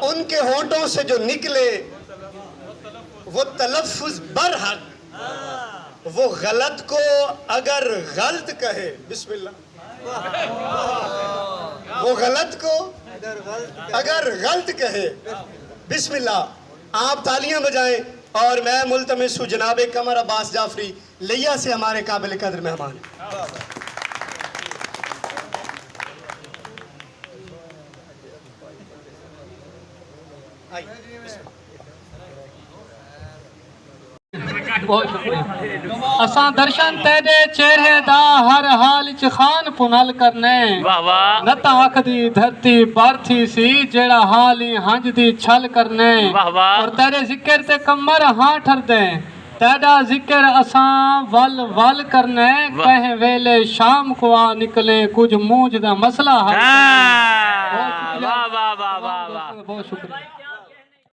उनके होंठों से जो निकले वो तलफ्फुज बरहक, वो गलत को अगर गलत कहे, बिस्मिल्लाह, वो गलत को अगर गलत कहे, बिस्मिल्लाह। आप तालियां बजाएं और मैं मुल्तमिस हूं जनाब कमर अब्बास जाफरी लिया से हमारे काबिल कदर मेहमान। असां दर्शन तेरे चेहरे दा हर हाल च खान पुनल करने। न ताख दी धरती पर थी सी जेड़ा हाल ही हंज दी छल करने। और तेरे जिक्र ते कमर हाँ ठरदे, तेरा जिक्र असां वल वल करने। कहे वेले शाम को आ निकले कुछ मूंझ दा मसला हल। बहुत शुक्रिया।